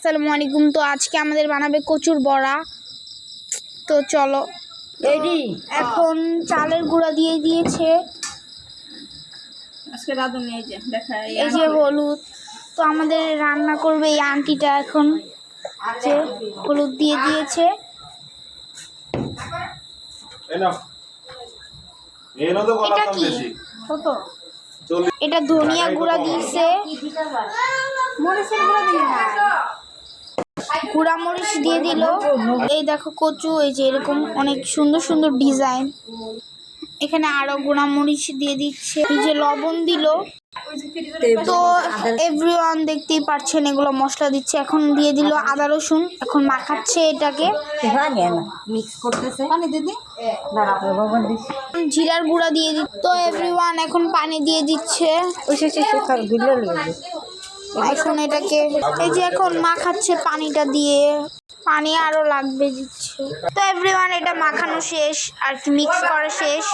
আসসালামু আলাইকুম। তো আজকে আমাদের বানাবে কচুর বড়া। তো চলো, এখন চালের গুঁড়া দিয়ে দিয়েছে, আজকে রাঁধুনি এই যে হলুদ। তো আমাদের রান্না করবে এই আন্টিটা, এখন যে হলুদ দিয়ে দিয়েছে। এটা কি? এটা ধনিয়া গুঁড়া দিয়েছে, গুঁড়া মরিচ দিয়ে দিল। এই দেখো কচু, এই যে এরকম অনেক সুন্দর সুন্দর ডিজাইন। এখানে আরো গুঁড়া মরিচ দিয়ে দিচ্ছে, এই যে লবণ দিল। তো এভরিওয়ান দেখতেই পাচ্ছেন এগুলো মশলা দিচ্ছে। এখন দিয়ে দিল আদা রসুন, এখন মাখাচ্ছে এটাকে, মিক্স করতেছে। জিরার গুঁড়া দিয়ে দিচ্ছে। তো এভরিওয়ান এখন পানি দিয়ে দিচ্ছে, এখন এটাকে এই যে এখন মাখাচ্ছে পানিটা দিয়ে, পানি আরো লাগবে দিচ্ছে। তো এভরিওয়ান এটা মাখানো শেষ আর কি, মিক্স করা শেষ।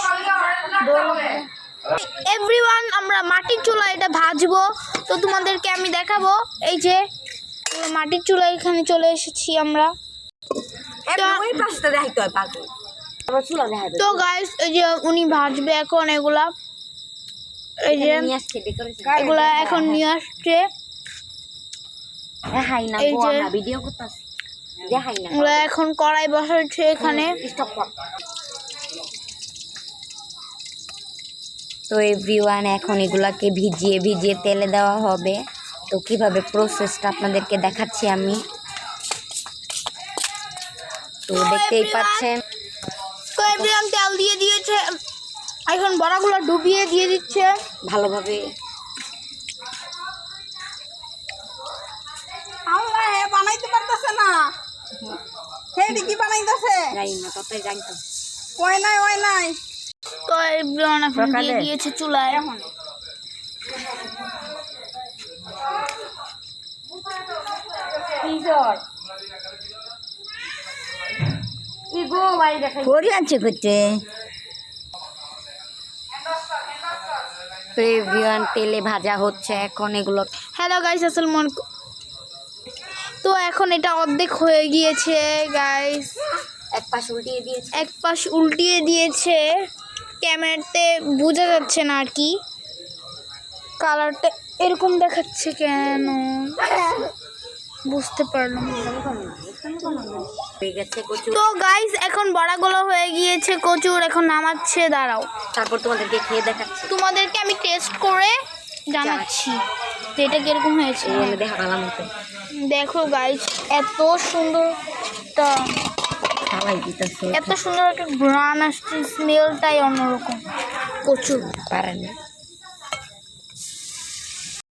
এভরিওয়ান আমরা মাটির চুলায় এটা ভাজবো, তো তোমাদেরকে আমি দেখাবো। এই যে মাটির চুলা, এখানে চলে এসেছি আমরা। তো গাইস এই যে উনি ভাজবে এখন এগুলা, এই যে এগুলা এখন নিয়ে আসছে। এখন কড়াই বসাচ্ছে এখানে। তো এভরিওয়ান এখন এগুলাকে ভিজিয়ে ভিজিয়ে তেলে দেওয়া হবে। তো কিভাবে প্রসেসটা আপনাদেরকে দেখাচ্ছি আমি। তো দেখতেই পাচ্ছেন, তো এভরিওয়ান তেল দিয়ে দিয়েছে, এখন বড়াগুলো ডুবিয়ে দিয়ে দিচ্ছে ভালোভাবে। বানাইতে পারতেছে না, হেডি কি বানাইতেছে যাই না তাই জানতাম। ওই নাই। তো এভরিওয়ান এখন দিয়ে দিয়েছে চুলায়। তো এভরিওয়ান তেলে ভাজা হচ্ছে এখন এগুলো। হ্যালো গাইস, আসসালামু আলাইকুম। তো এখন এটা অর্ধেক হয়ে গিয়েছে গাইস, এক পাশ উল্টিয়ে দিয়েছে, এক পাশ উল্টিয়ে দিয়েছে। ক্যামেরাতে বোঝা যাচ্ছে না আর কি, কালারটা এরকম দেখাচ্ছে কেন বুঝতে পারলাম না। হয়ে গেছে কচু। তো গাইস এখন বড়াগুলো হয়ে গিয়েছে কচুর, এখন নামাচ্ছে। দাঁড়াও, তারপর তোমাদেরকে খেয়ে দেখাচ্ছি, তোমাদেরকে আমি টেস্ট করে জানাচ্ছি যে এটা কিরকম হয়েছে। দেখো গাইস, এত সুন্দর এত সুন্দর একটা ঘ্রাণ আসছে, স্মেলটাই অন্যরকম। কচু পারেন